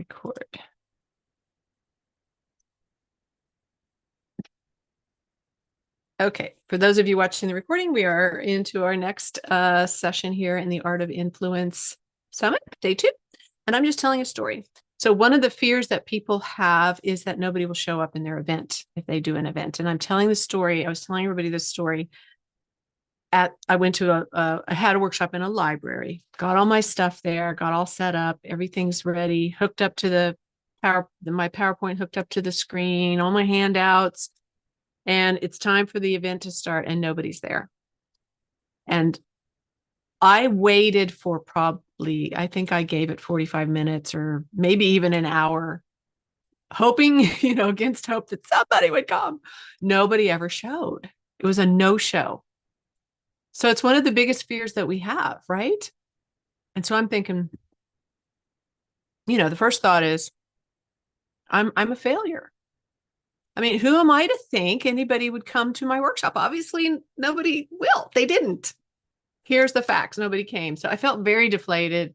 Record. Okay, for those of you watching the recording, we are into our next session here in the Art of Influence Summit, day 2. And I'm just telling a story. So one of the fears that people have is that nobody will show up in their event if they do an event. And I'm telling the story. I was telling everybody this story. I went to I had a workshop in a library, got all my stuff there, got all set up, everything's ready, hooked up to my PowerPoint hooked up to the screen, all my handouts, and it's time for the event to start and nobody's there. And I waited for I think I gave it 45 minutes or maybe even an hour, hoping, against hope that somebody would come. Nobody ever showed. It was a no-show. So it's one of the biggest fears that we have, right? And so I'm thinking, the first thought is, I'm a failure. I mean, who am I to think anybody would come to my workshop? Obviously, nobody will. They didn't. Here's the facts. Nobody came. So I felt very deflated.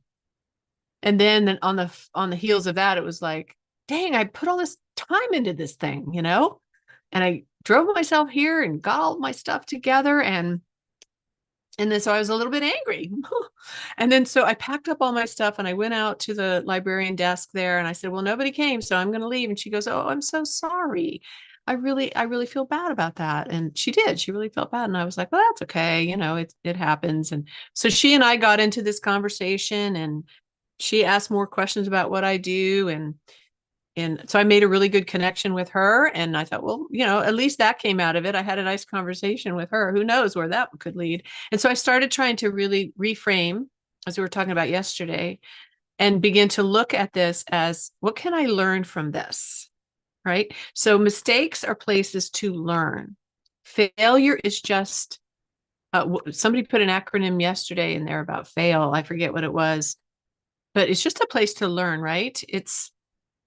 And then on the heels of that, it was like, dang, I put all this time into this thing, and I drove myself here and got all my stuff together. And then so I was a little bit angry. And then so I packed up all my stuff and I went out to the librarian desk there and I said, well, nobody came, so I'm going to leave. And she goes, oh, I'm so sorry. I really feel bad about that. And she did. She really felt bad. And I was like, well, that's okay. It happens. And so she and I got into this conversation and she asked more questions about what I do. And so I made a really good connection with her. And I thought, well, at least that came out of it. I had a nice conversation with her. Who knows where that could lead? And so I started trying to really reframe, as we were talking about yesterday, and begin to look at this as, what can I learn from this? Right? So mistakes are places to learn. Failure is just, somebody put an acronym yesterday in there about fail. I forget what it was, but it's just a place to learn, right?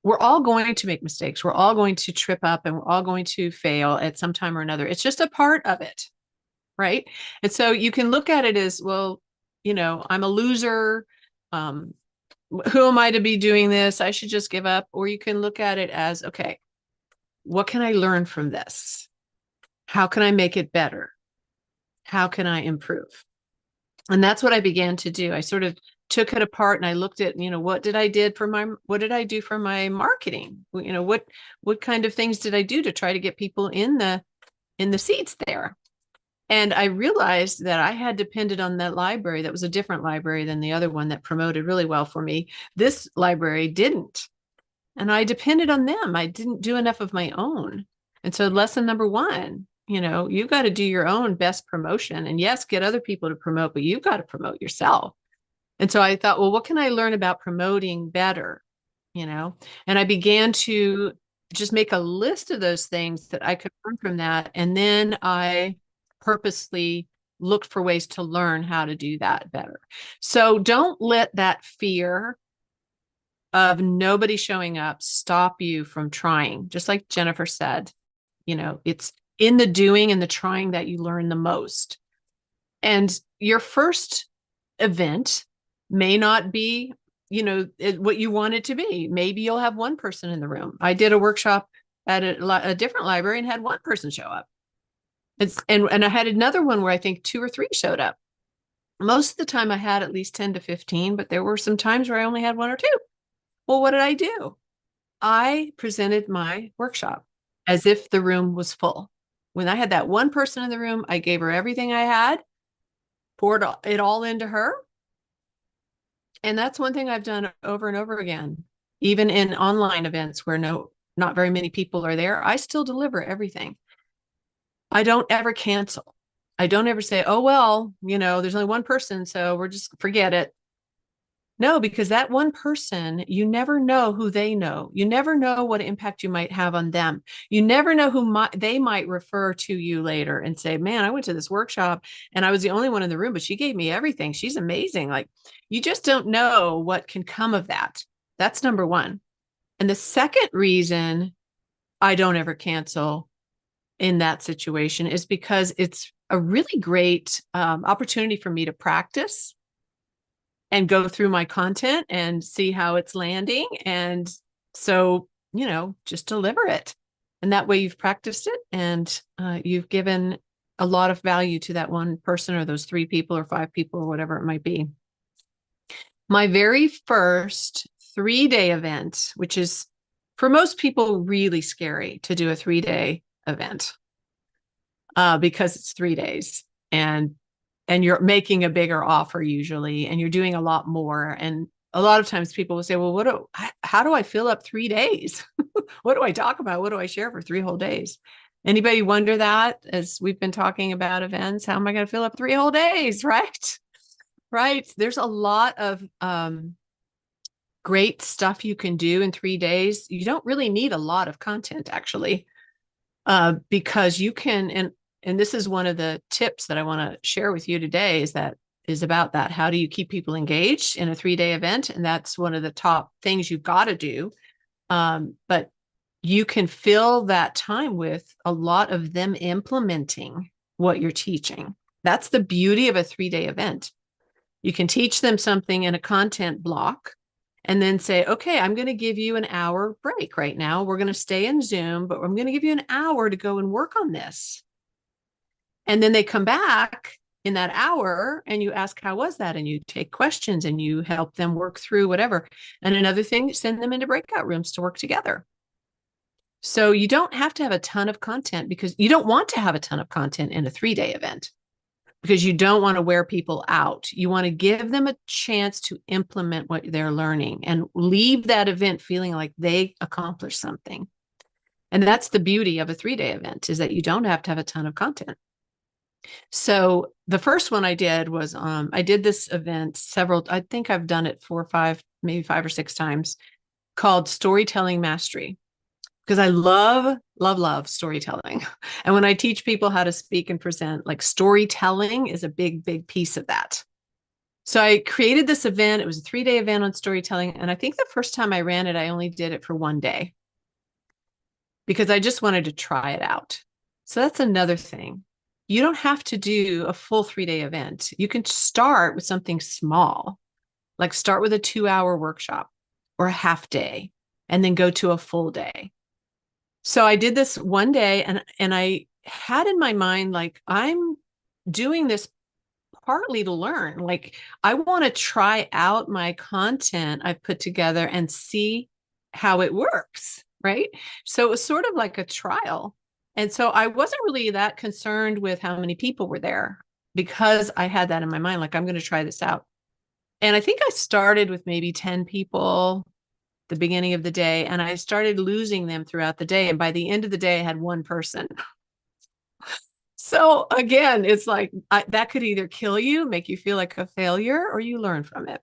We're all going to make mistakes. We're all going to trip up and we're all going to fail at some time or another. It's just a part of it, right? And so you can look at it as, well, I'm a loser. Who am I to be doing this? I should just give up. Or you can look at it as, okay, what can I learn from this? How can I make it better? How can I improve? And that's what I began to do. I sort of took it apart and I looked at, what did I do for my marketing? What kind of things did I do to try to get people in the seats there? And I realized that I had depended on that library. That was a different library than the other one that promoted really well for me. This library didn't. And I depended on them. I didn't do enough of my own. And so lesson number 1, you've got to do your own best promotion. And yes, get other people to promote, but you've got to promote yourself. And so I thought, well, what can I learn about promoting better? And I began to just make a list of those things that I could learn from that. And then I purposely looked for ways to learn how to do that better. So don't let that fear of nobody showing up stop you from trying. Just like Jennifer said, it's in the doing and the trying that you learn the most. And your first event may not be, what you want it to be. Maybe you'll have one person in the room. I did a workshop at a different library and had one person show up. And I had another one where I think 2 or 3 showed up. Most of the time I had at least 10 to 15, but there were some times where I only had 1 or 2. Well, what did I do? I presented my workshop as if the room was full. When I had that one person in the room, I gave her everything I had, poured it all into her. And that's one thing I've done over and over again. Even in online events where not very many people are there, I still deliver everything. I don't ever cancel. I don't ever say, oh, well, there's only one person, so we're just forget it. No, because that one person, you never know who they know. You never know what impact you might have on them. You never know who they might refer to you later and say, man, I went to this workshop and I was the only one in the room, but she gave me everything. She's amazing. Like, you just don't know what can come of that. That's number 1. And the second reason I don't ever cancel in that situation is because it's a really great opportunity for me to practice and go through my content and see how it's landing. And so, just deliver it. And that way you've practiced it, and you've given a lot of value to that one person or those 3 people or 5 people or whatever it might be. My very first 3-day event, which is for most people really scary to do a 3-day event because it's 3 days, and you're making a bigger offer usually, and you're doing a lot more. And a lot of times people will say, well, how do I fill up 3 days? What do I talk about? What do I share for 3 whole days? Anybody wonder that as we've been talking about events? How am I going to fill up 3 whole days? Right? Right. There's a lot of great stuff you can do in 3 days. You don't really need a lot of content, actually, because you can, and this is one of the tips that I want to share with you today, is about that. How do you keep people engaged in a 3-day event? And that's one of the top things you've got to do. But you can fill that time with a lot of them implementing what you're teaching. That's the beauty of a 3-day event. You can teach them something in a content block and then say, okay, I'm going to give you an hour break right now. We're going to stay in Zoom, but I'm going to give you an hour to go and work on this. And then they come back in that hour and you ask, how was that? And you take questions and you help them work through whatever. And another thing, send them into breakout rooms to work together. So you don't have to have a ton of content, because you don't want to have a ton of content in a 3-day event, because you don't want to wear people out. You want to give them a chance to implement what they're learning and leave that event feeling like they accomplished something. And that's the beauty of a 3-day event, is that you don't have to have a ton of content. So the first one I did was, I did this event I think I've done it 4 or 5, maybe 5 or 6 times, called Storytelling Mastery, because I love storytelling. And when I teach people how to speak and present, like, storytelling is a big piece of that. So I created this event. It was a 3-day event on storytelling. And I think the first time I ran it, I only did it for 1 day because I just wanted to try it out. So that's another thing. You don't have to do a full 3-day event. You can start with something small, like start with a 2-hour workshop or a half day, and then go to a full day. So I did this 1 day, and I had in my mind, like, I'm doing this partly to learn. Like, I want to try out my content I've put together and see how it works, right? So it was sort of like a trial. And so I wasn't really that concerned with how many people were there, because I had that in my mind, like, I'm going to try this out. And I think I started with maybe 10 people the beginning of the day, and I started losing them throughout the day. And by the end of the day, I had 1 person. So again, it's like that could either kill you, make you feel like a failure, or you learn from it.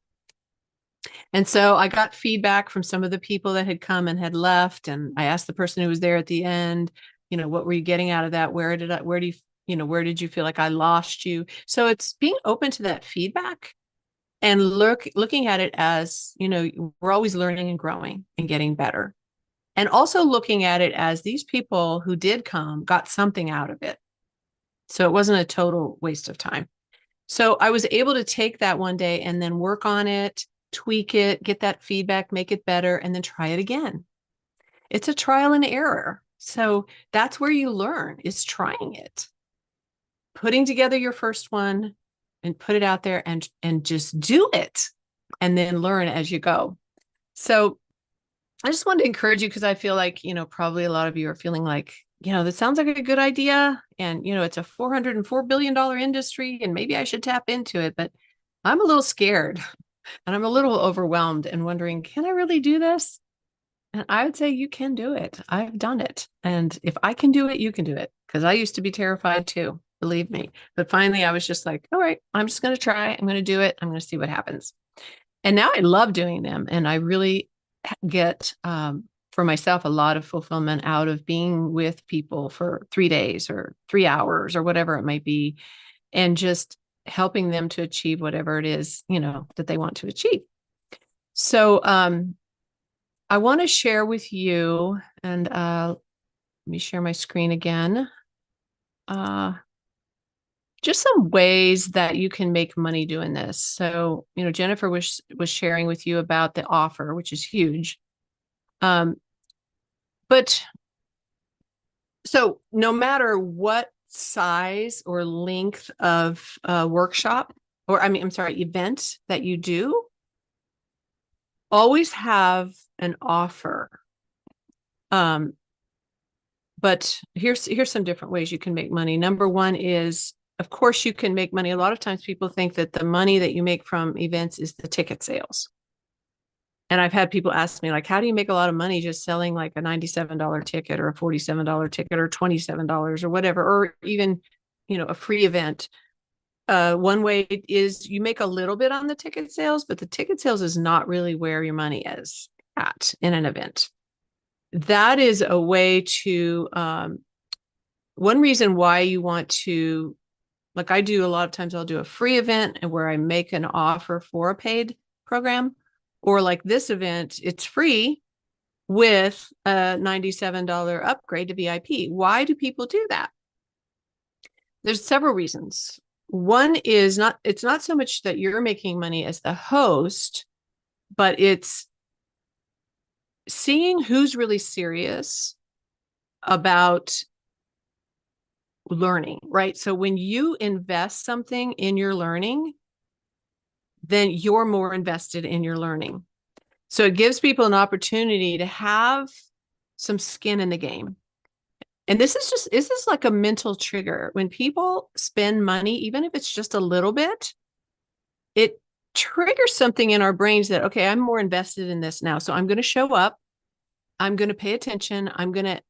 And so I got feedback from some of the people that had come and had left. And I asked the person who was there at the end, what were you getting out of that? Where did you feel like I lost you? So it's being open to that feedback and looking at it as, we're always learning and growing and getting better. And also looking at it as these people who did come got something out of it. So it wasn't a total waste of time. So I was able to take that 1 day and then work on it, tweak it, get that feedback, make it better, and then try it again. It's a trial and error. So that's where you learn, is trying it, putting together your first one and put it out there and just do it, and then learn as you go. So I just wanted to encourage you, because I feel like, probably a lot of you are feeling like, this sounds like a good idea. And, it's a $404 billion industry, and maybe I should tap into it, but I'm a little scared and I'm a little overwhelmed and wondering, can I really do this? And I would say you can do it. I've done it. And if I can do it, you can do it, because I used to be terrified too, believe me. But finally, I was just like, all right, I'm just going to try. I'm going to do it. I'm going to see what happens. And now I love doing them. And I really get, for myself, a lot of fulfillment out of being with people for 3 days or 3 hours or whatever it might be, and just helping them to achieve whatever it is, that they want to achieve. So I want to share with you, and let me share my screen again. Just some ways that you can make money doing this. So, Jennifer was sharing with you about the offer, which is huge. But so no matter what size or length of workshop, or I'm sorry, event that you do, always have an offer. But here's some different ways you can make money. Number one is, of course, you can make money. A lot of times people think that the money that you make from events is the ticket sales. And I've had people ask me, like, how do you make a lot of money just selling like a $97 ticket or a $47 ticket or $27 or whatever, or even, a free event? One way is you make a little bit on the ticket sales, but the ticket sales is not really where your money is at in an event. That is a way to, one reason why you want to, like I do a lot of times, I'll do a free event and where I make an offer for a paid program, or like this event, it's free with a $97 upgrade to VIP. Why do people do that? There's several reasons. One is it's not so much that you're making money as the host, but it's seeing who's really serious about learning, right? So when you invest something in your learning, then you're more invested in your learning. So it gives people an opportunity to have some skin in the game. And this is like a mental trigger. When people spend money, even if it's just a little bit, it triggers something in our brains that, okay, I'm more invested in this now. So I'm going to show up. I'm going to pay attention. I'm going to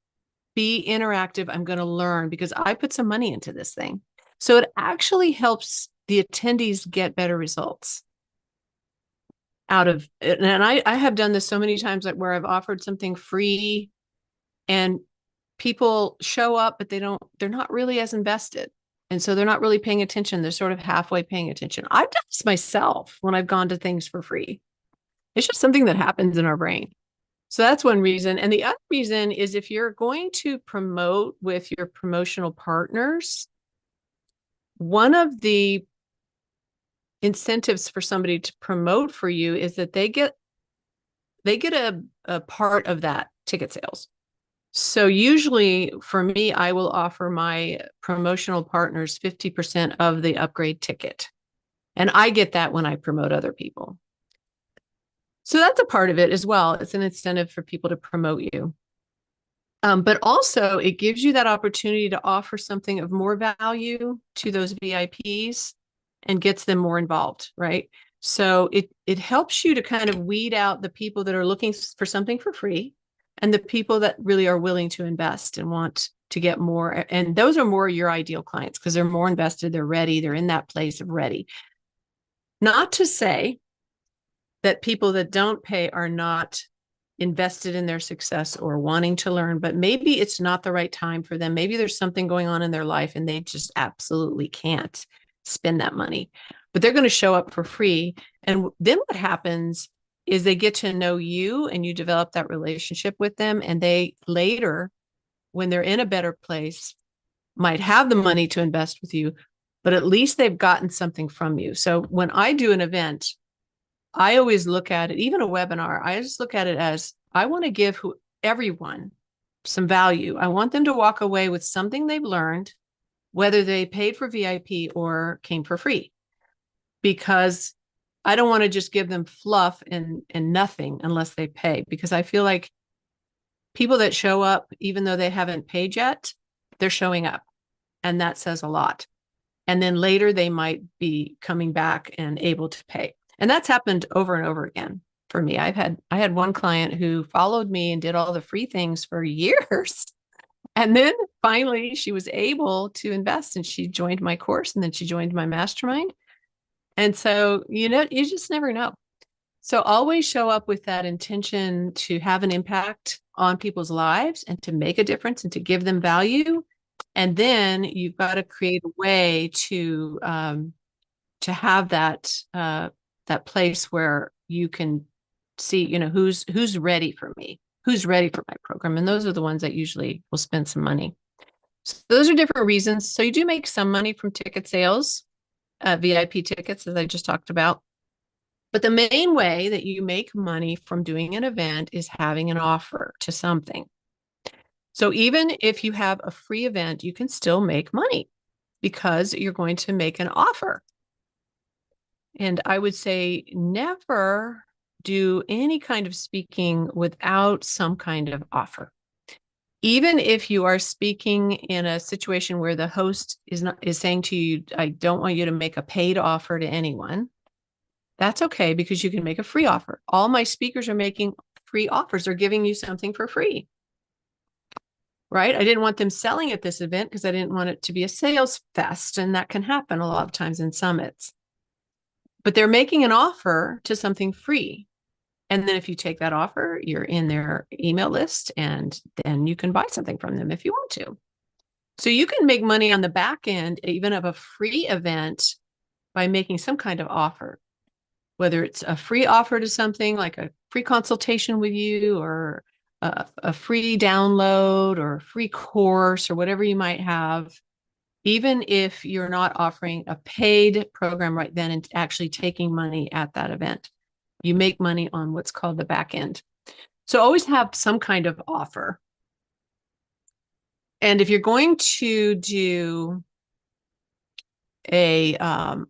be interactive. I'm going to learn because I put some money into this thing. So it actually helps the attendees get better results out of it. And I have done this so many times, like where I've offered something free and people show up, but they're not really as invested. And so they're not really paying attention. They're sort of halfway paying attention. I've done this myself when I've gone to things for free. It's just something that happens in our brain. So that's one reason. And the other reason is if you're going to promote with your promotional partners, one of the incentives for somebody to promote for you is that they get a part of that ticket sales. So usually for me, I will offer my promotional partners 50% of the upgrade ticket. And I get that when I promote other people. So that's a part of it as well. It's an incentive for people to promote you. But also it gives you that opportunity to offer something of more value to those VIPs and gets them more involved, right? So it helps you to kind of weed out the people that are looking for something for free and the people that really are willing to invest and want to get more. And those are more your ideal clients because they're more invested, they're ready, they're in that place of ready. Not to say that people that don't pay are not invested in their success or wanting to learn, but maybe it's not the right time for them. Maybe there's something going on in their life and they just absolutely can't spend that money, but they're going to show up for free. And then what happens is they get to know you and you develop that relationship with them. And they later, when they're in a better place, might have the money to invest with you, but at least they've gotten something from you. So when I do an event, I always look at it, even a webinar, I just look at it as I want to give everyone some value. I want them to walk away with something they've learned, whether they paid for VIP or came for free, because I don't want to just give them fluff and nothing unless they pay, because I feel like people that show up, even though they haven't paid yet, they're showing up, and that says a lot. And then later they might be coming back and able to pay. And that's happened over and over again for me. I had one client who followed me and did all the free things for years. And then finally she was able to invest and she joined my course and then she joined my mastermind. And so, you just never know. So always show up with that intention to have an impact on people's lives and to make a difference and to give them value. And then you've got to create a way to have that place where you can see, who's ready for me, who's ready for my program. And those are the ones that usually will spend some money. So those are different reasons. So you do make some money from ticket sales, VIP tickets, as I just talked about. But the main way that you make money from doing an event is having an offer to something. So even if you have a free event, you can still make money because you're going to make an offer. And I would say never do any kind of speaking without some kind of offer. Even if you are speaking in a situation where the host is saying to you, I don't want you to make a paid offer to anyone, that's okay because you can make a free offer. All my speakers are making free offers. They're giving you something for free, right? I didn't want them selling at this event because I didn't want it to be a sales fest. And that can happen a lot of times in summits. But they're making an offer to something free. And then if you take that offer, you're in their email list and then you can buy something from them if you want to. So you can make money on the back end, even of a free event, by making some kind of offer, whether it's a free offer to something like a free consultation with you or a free download or a free course or whatever you might have. Even if you're not offering a paid program right then and actually taking money at that event, you make money on what's called the back end. So always have some kind of offer. And if you're going to do a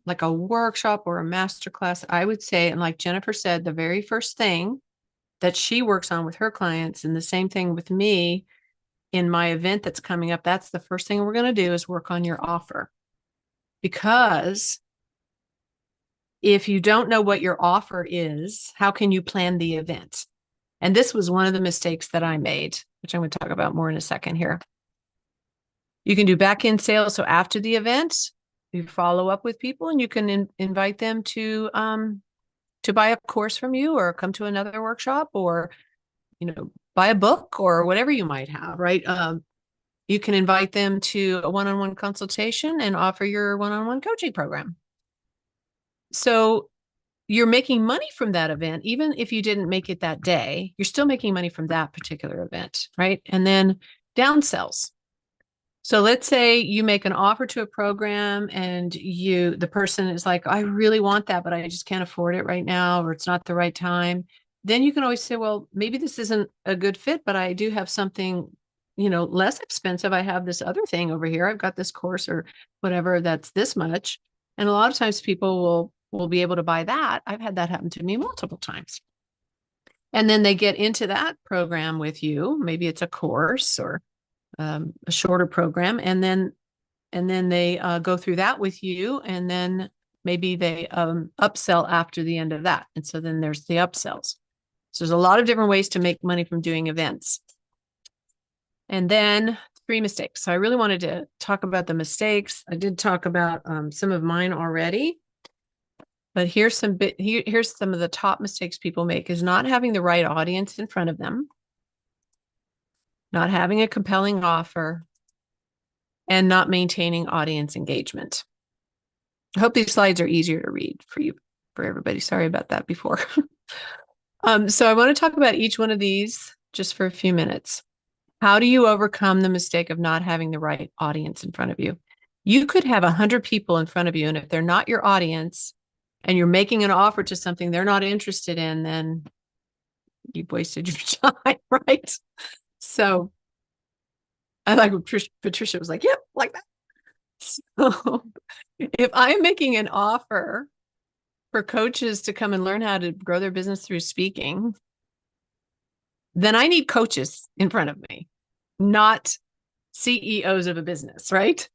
like a workshop or a masterclass, I would say, and like Jennifer said, the very first thing that she works on with her clients, and the same thing with me in my event that's coming up, that's the first thing we're going to do is work on your offer. Because if you don't know what your offer is, how can you plan the event? And this was one of the mistakes that I made, which I'm going to talk about more in a second here. You can do back-end sales. So after the event, you follow up with people and you can invite them to buy a course from you or come to another workshop or, buy a book or whatever you might have, right? You can invite them to a one-on-one consultation and offer your one-on-one coaching program. So you're making money from that event. Even if you didn't make it that day, you're still making money from that particular event, right? And then downsells. So let's say you make an offer to a program and the person is like, I really want that, but I just can't afford it right now, or it's not the right time. Then you can always say, well, maybe this isn't a good fit, but I do have something, less expensive. I have this other thing over here. I've got this course or whatever that's this much. And a lot of times people will be able to buy that. I've had that happen to me multiple times. And then they get into that program with you. Maybe it's a course or a shorter program, and then they go through that with you, and then maybe they upsell after the end of that, and so then there's the upsells. So there's a lot of different ways to make money from doing events. And then 3 mistakes. So I really wanted to talk about the mistakes. I did talk about some of mine already, but here's some of the top mistakes people make: is not having the right audience in front of them, not having a compelling offer, and not maintaining audience engagement. I hope these slides are easier to read for everybody. Sorry about that before. So I want to talk about each one of these just for a few minutes. How do you overcome the mistake of not having the right audience in front of you? You could have 100 people in front of you, and if they're not your audience and you're making an offer to something they're not interested in, then you've wasted your time, right? So I like what Patricia was like, yep, like that. So if I'm making an offer for coaches to come and learn how to grow their business through speaking, then I need coaches in front of me, not CEOs of a business, right?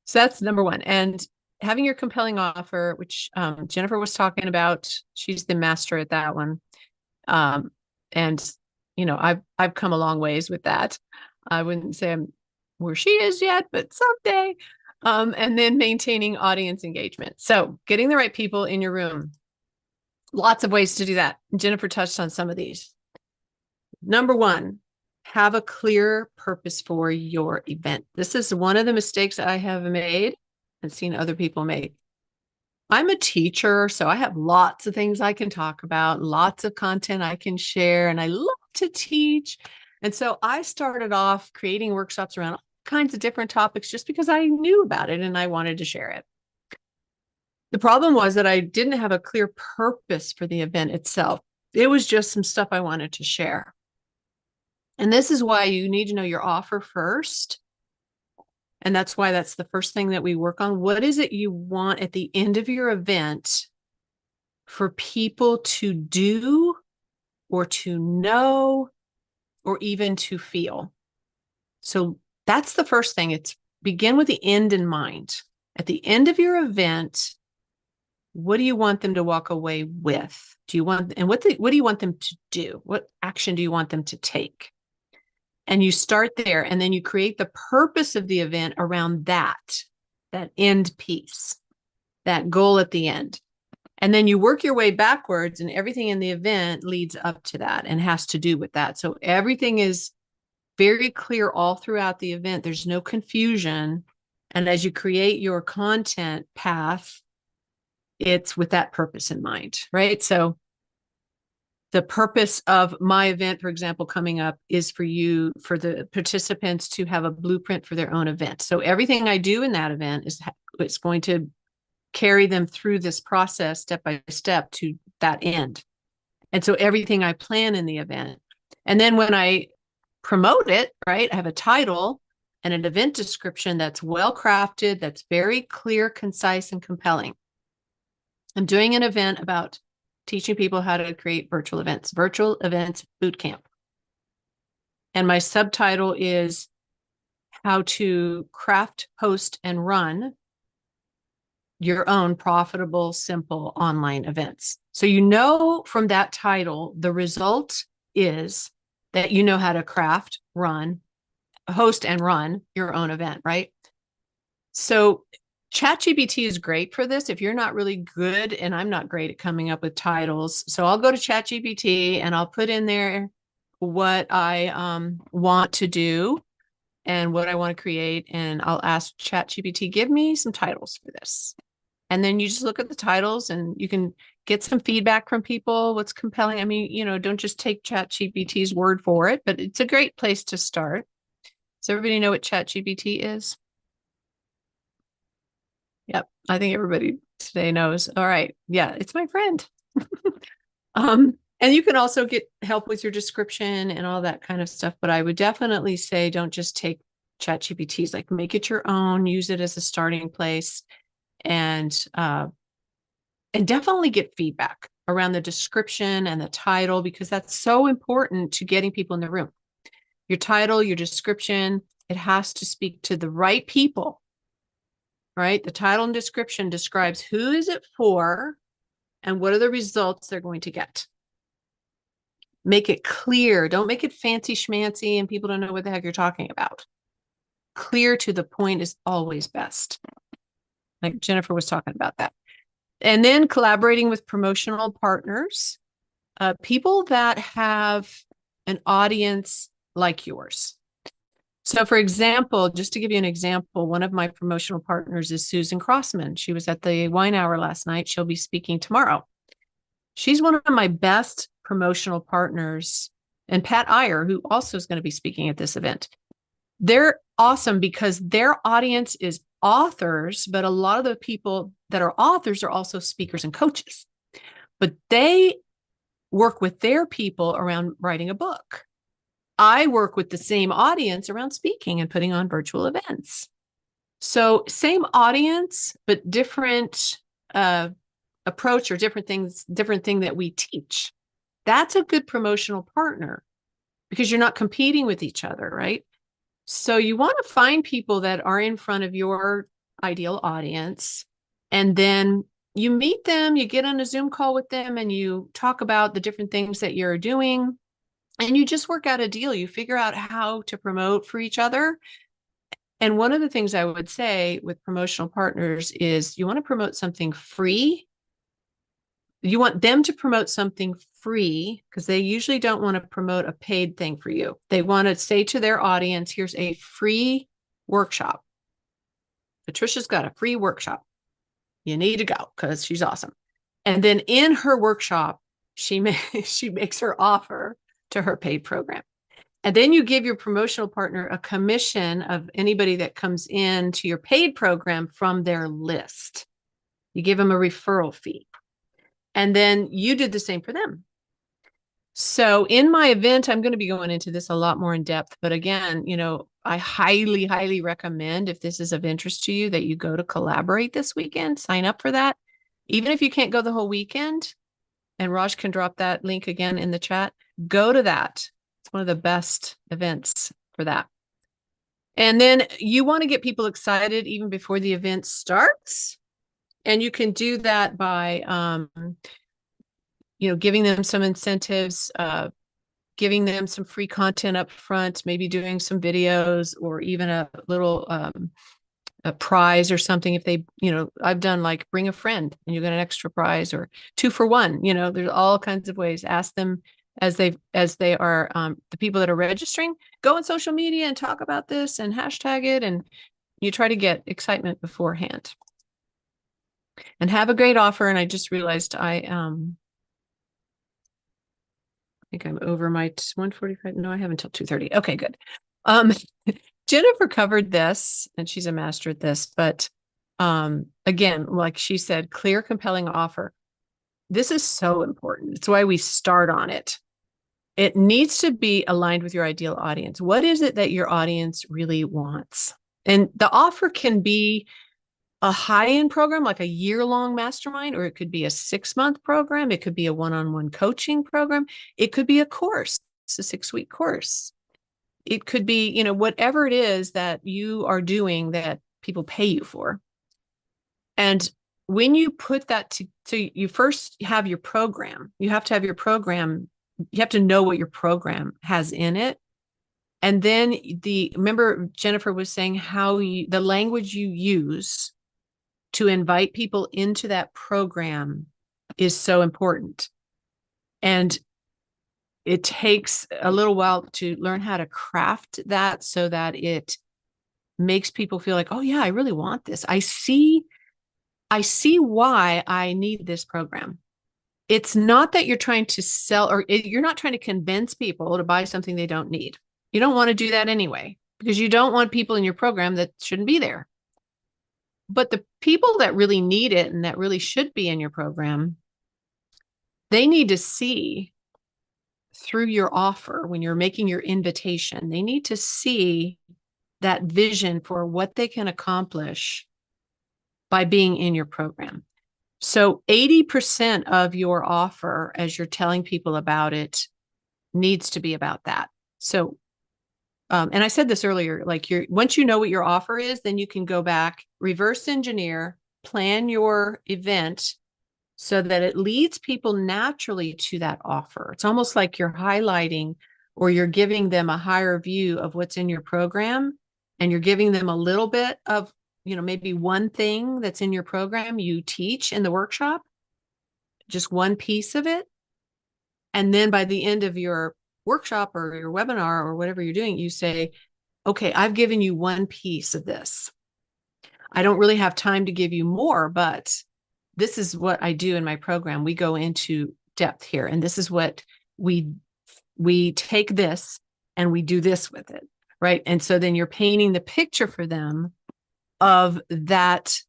So that's number one. And having your compelling offer, which Jennifer was talking about, she's the master at that one. And I've come a long ways with that. I wouldn't say I'm where she is yet, but someday. And then maintaining audience engagement. So getting the right people in your room. Lots of ways to do that. Jennifer touched on some of these. Number one, have a clear purpose for your event. This is one of the mistakes I have made and seen other people make. I'm a teacher, so I have lots of things I can talk about, lots of content I can share, and I love to teach. And so I started off creating workshops around kinds of different topics just because I knew about it and I wanted to share it. The problem was that I didn't have a clear purpose for the event itself. It was just some stuff I wanted to share. And this is why you need to know your offer first. And that's why that's the first thing that we work on. What is it you want at the end of your event for people to do or to know or even to feel? So that's the first thing. It's begin with the end in mind. At the end of your event, what do you want them to walk away with? Do you want, and what do you want them to do? What action do you want them to take? And you start there, and then you create the purpose of the event around that end piece, that goal at the end. And then you work your way backwards, and everything in the event leads up to that and has to do with that. So everything is very clear all throughout the event. There's no confusion. And as you create your content path, it's with that purpose in mind, right? So the purpose of my event, for example, coming up is for the participants to have a blueprint for their own event. So everything I do in that event it's going to carry them through this process step by step to that end. And so everything I plan in the event. And then when I promote it, right, I have a title and an event description that's well crafted, that's very clear, concise, and compelling. I'm doing an event about teaching people how to create virtual events boot camp. And my subtitle is how to craft, host, and run your own profitable, simple online events. So you know from that title, the result is that you know how to craft, host, and run your own event, right? So ChatGPT is great for this if you're not really good, and I'm not great at coming up with titles. So I'll go to ChatGPT and I'll put in there what I want to do and what I want to create. And I'll ask ChatGPT, give me some titles for this. And then you just look at the titles and you can get some feedback from people. What's compelling? I mean, don't just take ChatGPT's word for it, but it's a great place to start. Does everybody know what ChatGPT is? Yep. I think everybody today knows. All right. Yeah, it's my friend. And you can also get help with your description and all that kind of stuff. But I would definitely say don't just take ChatGPT's, like make it your own, use it as a starting place, and definitely get feedback around the description and the title, because that's so important to getting people in the room. Your title, your description, it has to speak to the right people. Right? The title and description describes who is it for and what are the results they're going to get. Make it clear. Don't make it fancy schmancy and people don't know what the heck you're talking about. Clear to the point is always best. Like Jennifer was talking about that. And then collaborating with promotional partners, people that have an audience like yours. So for example, just to give you an example, one of my promotional partners is Susan Crossman. She was at the Wine Hour last night. She'll be speaking tomorrow. She's one of my best promotional partners. And Pat Iyer, who also is going to be speaking at this event. They're awesome because their audience is authors, but a lot of the people that are authors are also speakers and coaches. But they work with their people around writing a book. I work with the same audience around speaking and putting on virtual events. So same audience, but different approach or different thing that we teach. That's a good promotional partner because you're not competing with each other, right? So you want to find people that are in front of your ideal audience, and then you meet them, you get on a Zoom call with them, and you talk about the different things that you're doing. And you just work out a deal. You figure out how to promote for each other. And one of the things I would say with promotional partners is you want to promote something free. You want them to promote something free because they usually don't want to promote a paid thing for you. They want to say to their audience, here's a free workshop. Patricia's got a free workshop. You need to go because she's awesome. And then in her workshop, she makes her offer to her paid program. And then you give your promotional partner a commission of anybody that comes in to your paid program from their list. You give them a referral fee. And then you did the same for them. So in my event, I'm going to be going into this a lot more in depth. But again, I highly, highly recommend, if this is of interest to you, that you go to Collaborate this weekend, sign up for that. Even if you can't go the whole weekend, and Raj can drop that link again in the chat, go to that. It's one of the best events for that. And then you want to get people excited even before the event starts. And you can do that by, giving them some incentives, giving them some free content up front, maybe doing some videos or even a little a prize or something. If they, I've done like bring a friend and you get an extra prize, or 2 for 1. There's all kinds of ways. Ask them as they are the people that are registering, go on social media and talk about this and hashtag it, and you try to get excitement beforehand. And have a great offer. And I just realized I think I'm over my 1:45. No, I have until 2:30. Okay, good. Jennifer covered this, and she's a master at this, but again, like she said, clear, compelling offer. This is so important. It's why we start on it. It needs to be aligned with your ideal audience. What is it that your audience really wants? And the offer can be a high-end program, like a year-long mastermind, or it could be a 6-month program. It could be a one-on-one coaching program. It could be a course, it's a 6-week course. It could be, whatever it is that you are doing that people pay you for. And when you put that so you first have your program, you have to have your program, you have to know what your program has in it. And then remember Jennifer was saying how the language you use to invite people into that program is so important. And it takes a little while to learn how to craft that so that it makes people feel like, oh yeah, I really want this. I see why I need this program. It's not that you're trying to sell, or you're not trying to convince people to buy something they don't need. You don't want to do that anyway, because you don't want people in your program that shouldn't be there. But the people that really need it and that really should be in your program, they need to see through your offer when you're making your invitation. They need to see that vision for what they can accomplish by being in your program. So 80% of your offer, as you're telling people about it, needs to be about that. So, and I said this earlier, like once you know what your offer is, then you can go back, reverse engineer, plan your event so that it leads people naturally to that offer. It's almost like you're highlighting, or you're giving them a higher view of what's in your program, and you're giving them a little bit of, maybe one thing that's in your program you teach in the workshop, just one piece of it. And then by the end of your workshop or your webinar or whatever you're doing, you say, okay, I've given you one piece of this. I don't really have time to give you more, but this is what I do in my program. We go into depth here, and this is what we take this and we do this with it, right? And so then you're painting the picture for them of that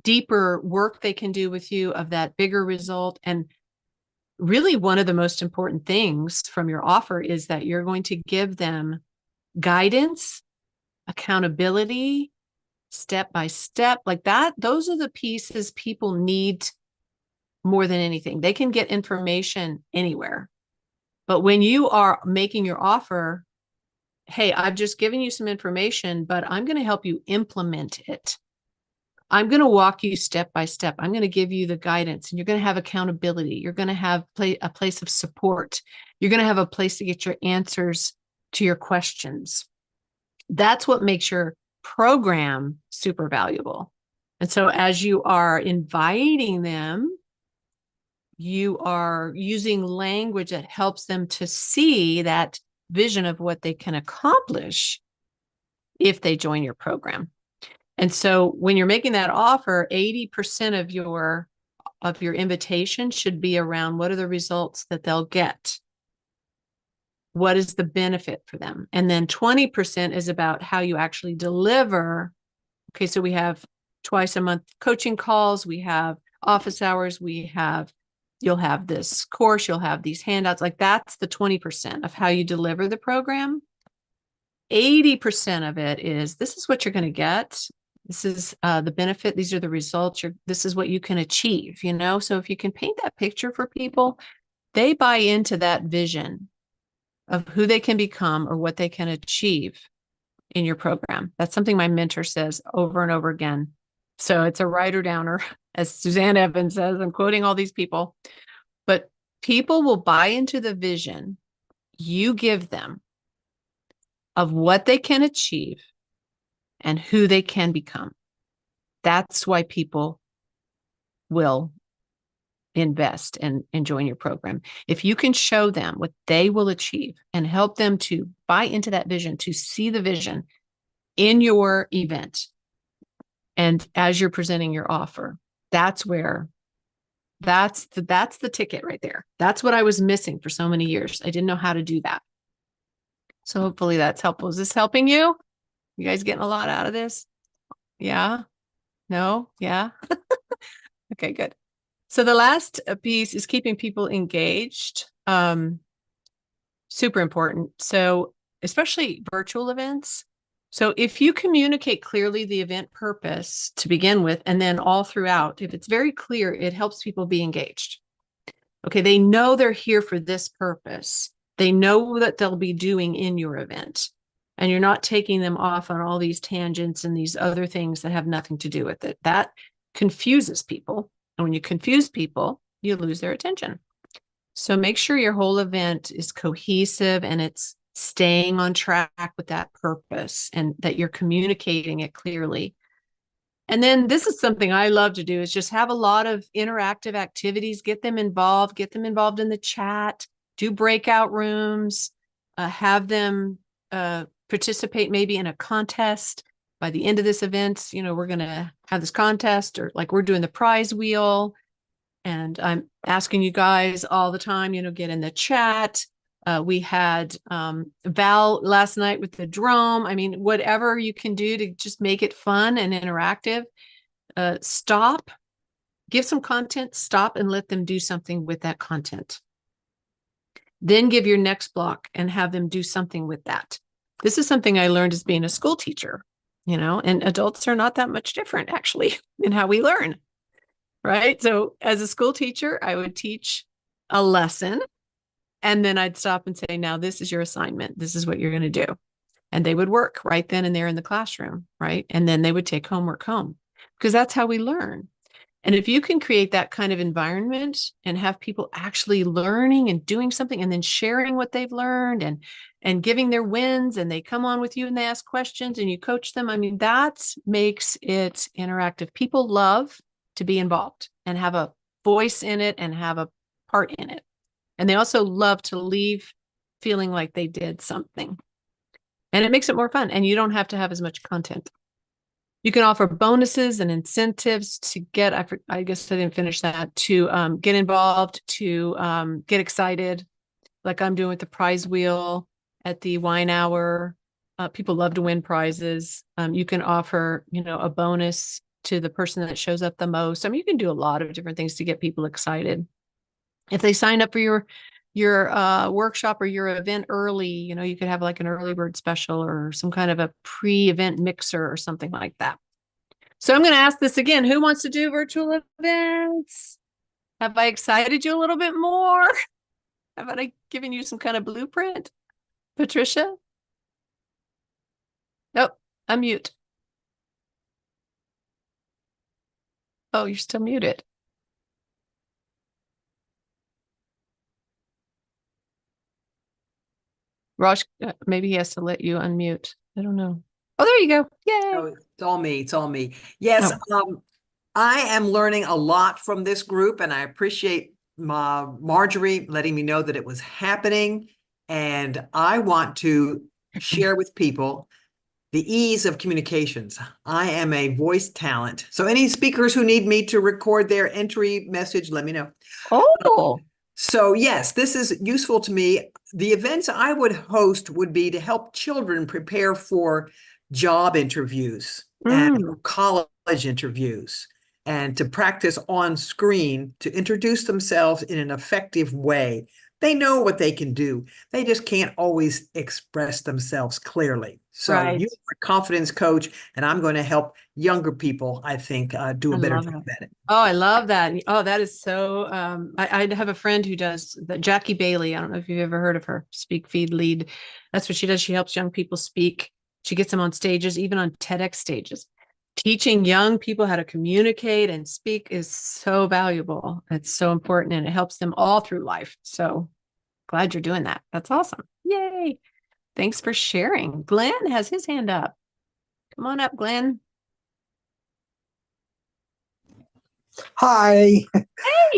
deeper work they can do with you, of that bigger result. And really, one of the most important things from your offer is that you're going to give them guidance, accountability, step by step, like that. Those are the pieces people need more than anything. They can get information anywhere. But when you are making your offer, hey, I've just given you some information, but I'm going to help you implement it. I'm going to walk you step by step. I'm going to give you the guidance, and you're going to have accountability. You're going to have a place of support. You're going to have a place to get your answers to your questions. That's what makes your program super valuable. And so as you are inviting them, you are using language that helps them to see that vision of what they can accomplish if they join your program. And so when you're making that offer, 80% of your invitation should be around what are the results that they'll get what is the benefit for them? And then 20% is about how you actually deliver. Okay, so we have twice a month coaching calls, we have office hours, you'll have this course, you'll have these handouts. Like that's the 20% of how you deliver the program. 80% of it is this is what you're going to get. This is the benefit. These are the results. This is what you can achieve, you know? So if you can paint that picture for people, they buy into that vision of who they can become or what they can achieve in your program. That's something my mentor says over and over again. So it's a writer downer, as Suzanne Evans says. I'm quoting all these people, but people will buy into the vision you give them of what they can achieve and who they can become. That's why people will invest and join your program. If you can show them what they will achieve and help them to buy into that vision, to see the vision in your event and as you're presenting your offer, that's the ticket right there. That's what I was missing for so many years. I didn't know how to do that. So hopefully that's helpful. Is this helping you? You guys getting a lot out of this? Yeah? No? Yeah? Okay, good. So the last piece is keeping people engaged. Super important. So especially virtual events. So if you communicate clearly the event purpose to begin with, and then all throughout, if it's very clear, it helps people be engaged. Okay, they know they're here for this purpose. They know that they'll be doing in your event. And you're not taking them off on all these tangents and these other things that have nothing to do with it. That confuses people. And when you confuse people, you lose their attention. So make sure your whole event is cohesive and it's staying on track with that purpose and that you're communicating it clearly. And then this is something I love to do is just have a lot of interactive activities, get them involved in the chat, do breakout rooms, have them participate maybe in a contest. By the end of this event, you know, we're going to have this contest, or like we're doing the prize wheel. And I'm asking you guys all the time, you know, get in the chat. We had Val last night with the drum. I mean, whatever you can do to just make it fun and interactive. Stop, give some content, stop and let them do something with that content. Then give your next block and have them do something with that. This is something I learned as being a school teacher, you know, and adults are not that much different actually in how we learn, right? So as a school teacher, I would teach a lesson and then I'd stop and say, now this is your assignment. This is what you're going to do. And they would work right then and there in the classroom, right? And then they would take homework home because that's how we learn. And if you can create that kind of environment and have people actually learning and doing something and then sharing what they've learned and giving their wins, and they come on with you and they ask questions and you coach them, I mean, that makes it interactive. People love to be involved and have a voice in it and have a part in it. And they also love to leave feeling like they did something. And it makes it more fun. And you don't have to have as much content. You can offer bonuses and incentives to get, I guess I didn't finish that, to get involved, to get excited, like I'm doing with the prize wheel at the wine hour. People love to win prizes. You can offer, you know, a bonus to the person that shows up the most. I mean, you can do a lot of different things to get people excited. If they sign up for your workshop or your event early, you know, you could have like an early bird special or some kind of a pre-event mixer or something like that. So I'm going to ask this again. Who wants to do virtual events? Have I excited you a little bit more? Have I given you some kind of blueprint? Patricia? Nope, unmute. Oh, you're still muted. Raj, maybe he has to let you unmute. I don't know. Oh, there you go. Yay. Oh, it's all me. It's all me. Yes. Oh. I am learning a lot from this group, and I appreciate Marjorie letting me know that it was happening. And I want to share with people the ease of communications. I am a voice talent. So any speakers who need me to record their entry message, let me know. Oh. So yes, this is useful to me. The events I would host would be to help children prepare for job interviews and Mm, college interviews and to practice on screen to introduce themselves in an effective way. They know what they can do. They just can't always express themselves clearly. So right. you are a confidence coach, and I'm going to help younger people, I think, do I a better love job it. at it. Oh, I love that. Oh, that is so. I have a friend who does that, Jackie Bailey. I don't know if you've ever heard of her. Speak, feed, lead. That's what she does. She helps young people speak. She gets them on stages, even on TEDx stages. Teaching young people how to communicate and speak is so valuable. It's so important, and it helps them all through life. So glad you're doing that. That's awesome. Yay. Thanks for sharing. Glenn has his hand up. Come on up, Glenn. Hi. Hey,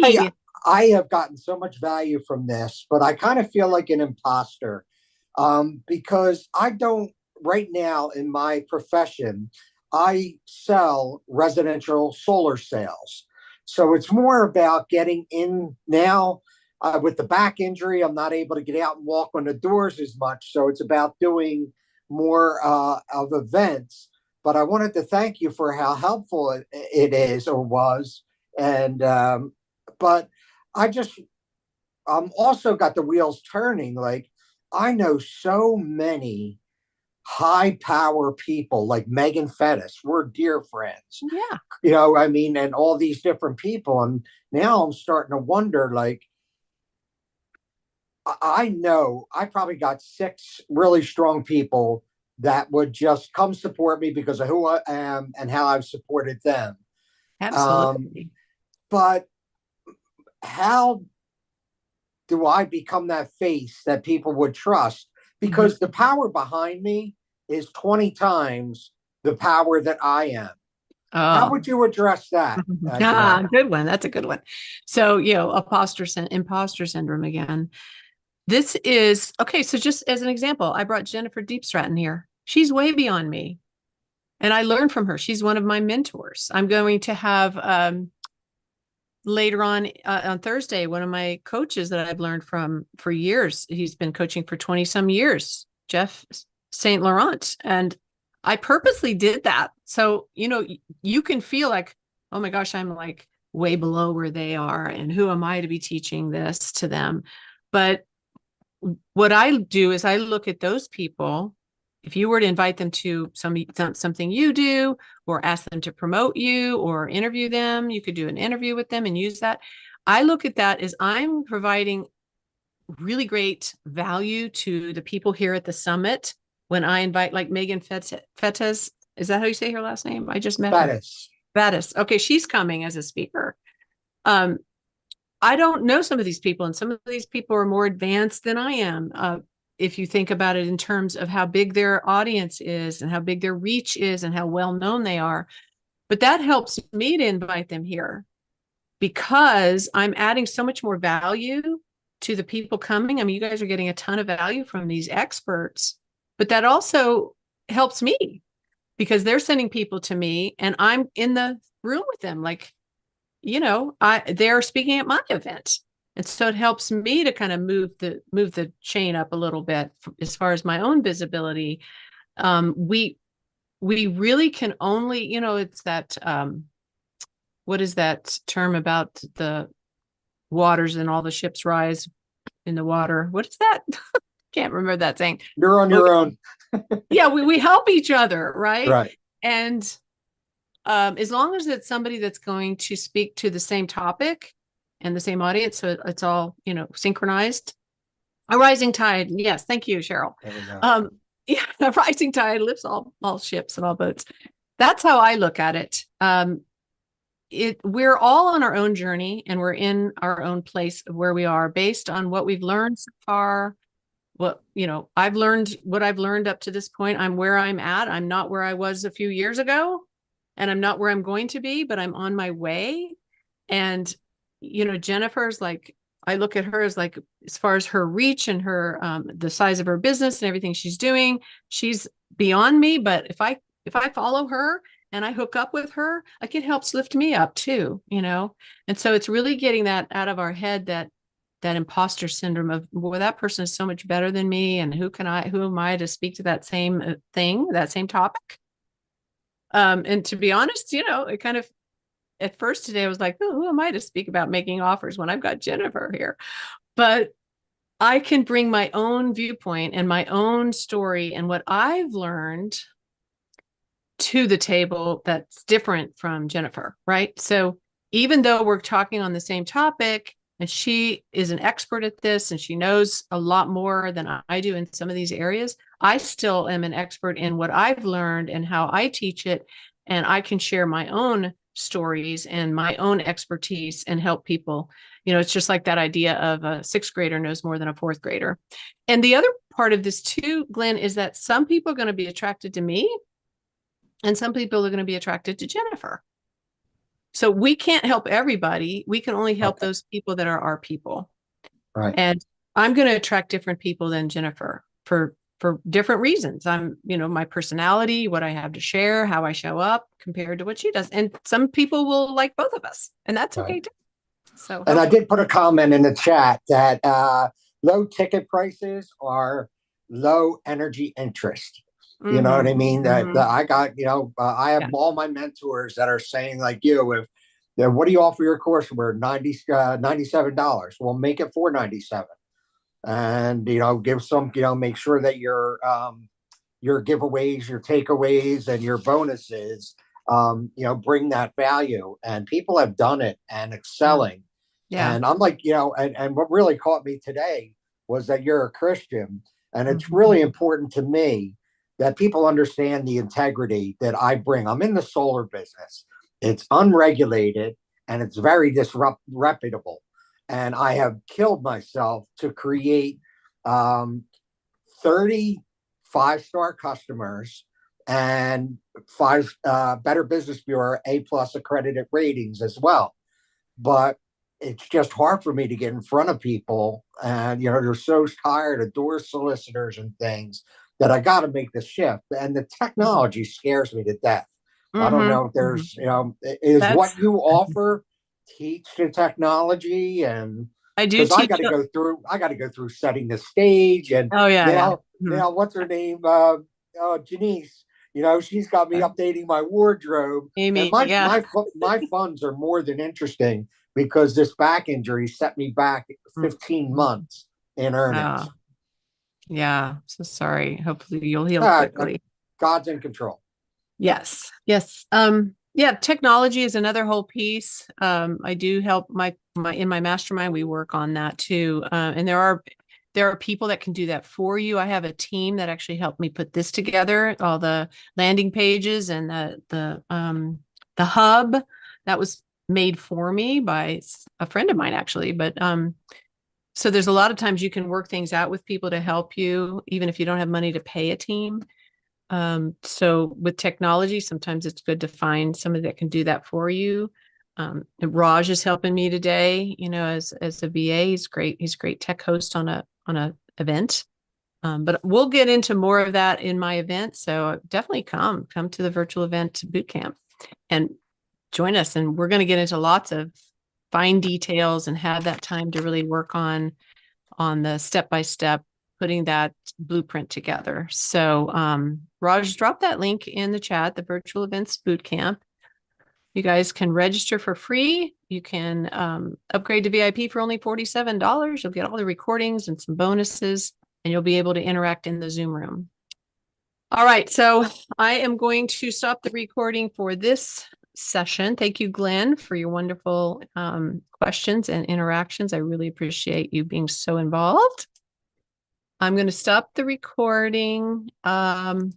Hey. I have gotten so much value from this, but I kind of feel like an imposter because I don't, right now in my profession, I sell residential solar sales. So it's more about getting in now. With the back injury, I'm not able to get out and walk on the doors as much. So it's about doing more of events. But I wanted to thank you for how helpful it is or was, and but I just also got the wheels turning. Like, I know so many high power people like Megan Fettis. We're dear friends, Yeah, I mean, and all these different people. And now I'm starting to wonder, like, I know I probably got six really strong people that would just come support me because of who I am and how I've supported them. Um, absolutely. but how do I become that face that people would trust? Mhm. Because the power behind me is 20 times the power that I am. How Oh, would you address that, ah, Janelle? good one. That's a good one. So, imposter syndrome again. This is okay. So, just as an example, I brought Jennifer Deepstratton here. She's way beyond me, and I learned from her. She's one of my mentors. I'm going to have later on Thursday one of my coaches that I've learned from for years. He's been coaching for 20 some years, Jeff St. Laurent, and I purposely did that. So, you can feel like, oh my gosh, I'm like way below where they are, and who am I to be teaching this to them? But what I do is I look at those people. If you were to invite them to something you do, or ask them to promote you or interview them, you could do an interview with them and use that. I look at that as I'm providing really great value to the people here at the summit when I invite, like Megan Fetes. Is that how you say her last name? I just met her. Fettis. Fetes. Okay, she's coming as a speaker. Um, I don't know some of these people, and some of these people are more advanced than I am. If you think about it in terms of how big their audience is and how big their reach is and how well known they are. But that helps me to invite them here because I'm adding so much more value to the people coming. I mean, you guys are getting a ton of value from these experts, but that also helps me because they're sending people to me and I'm in the room with them. Like, they're speaking at my event. And so it helps me to kind of move the chain up a little bit as far as my own visibility. We really can only, it's that what is that term about the waters and all the ships rise in the water? What is that? Can't remember that saying. You're on But your own. yeah, we help each other, right? Right. And as long as it's somebody that's going to speak to the same topic and the same audience, so it's all synchronized. A rising tide, yes, thank you, Cheryl. There we go. Yeah, a rising tide lifts all ships and all boats. That's how I look at it. We're all on our own journey, and we're in our own place of where we are based on what we've learned so far. I've learned what I've learned up to this point. I'm where I'm at. I'm not where I was a few years ago, and I'm not where I'm going to be, but I'm on my way. And, Jennifer's like, I look at her as like, as far as her reach and her, the size of her business and everything she's doing, she's beyond me. But if I follow her and I hook up with her, like, it helps lift me up too. And so it's really getting that out of our head that that imposter syndrome of, well, that person is so much better than me, and who am I to speak to that same thing, that same topic? And to be honest, it kind of, at first today, I was like, oh, who am I to speak about making offers when I've got Jennifer here? But I can bring my own viewpoint and my own story and what I've learned to the table that's different from Jennifer, right? So even though we're talking on the same topic and she is an expert at this and she knows a lot more than I do in some of these areas, I still am an expert in what I've learned and how I teach it. And I can share my own stories and my own expertise and help people. It's just like that idea of a sixth grader knows more than a fourth grader. And the other part of this too, Glenn, is that some people are going to be attracted to me and some people are going to be attracted to Jennifer. So we can't help everybody. We can only help those people that are our people. Right. And I'm going to attract different people than Jennifer for different reasons. I'm, my personality, what I have to share, how I show up compared to what she does. And some people will like both of us, and that's okay too. So, and I did put a comment in the chat that low ticket prices are low energy interest. You know what I mean? That I got, I have all my mentors that are saying like if what do you offer your course for? $97. Well, make it $497. And give some, make sure that your giveaways, your takeaways, and your bonuses, bring that value. And people have done it and excelling. Yeah. And I'm like, and what really caught me today was that you're a Christian, and it's really important to me that people understand the integrity that I bring. I'm in the solar business. It's unregulated and it's very disreputable. And I have killed myself to create 30 5-star customers and 5 Better Business Bureau A+ accredited ratings as well. But it's just hard for me to get in front of people. And, they're so tired of door solicitors and things that I got to make the shift. And the technology scares me to death. I don't know if there's, what you offer teach the technology, and I do teach. I got to go through setting the stage, and now what's her name? Janice. She's got me updating my wardrobe. Amy, and my funds are more than interesting because this back injury set me back 15 months in earnings. Yeah. So sorry. Hopefully you'll heal quickly. God's in control. Yes. Yes. Technology is another whole piece. I do help in my mastermind. We work on that too. And there are people that can do that for you. I have a team that actually helped me put this together, all the landing pages and the hub that was made for me by a friend of mine, actually. But so there's a lot of times you can work things out with people to help you, even if you don't have money to pay a team. So with technology, sometimes it's good to find somebody that can do that for you. Raj is helping me today, as a VA. He's great. He's a great tech host on a event. But we'll get into more of that in my event. So definitely come to the virtual event boot camp and join us. And we're going to get into lots of fine details and have that time to really work on the step-by-step, putting that blueprint together. So Raj, drop that link in the chat, the virtual events bootcamp. You guys can register for free. You can upgrade to VIP for only $47. You'll get all the recordings and some bonuses, and you'll be able to interact in the Zoom room. All right, so I am going to stop the recording for this session. Thank you, Glenn, for your wonderful questions and interactions. I really appreciate you being so involved. I'm going to stop the recording and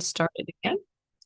start it again.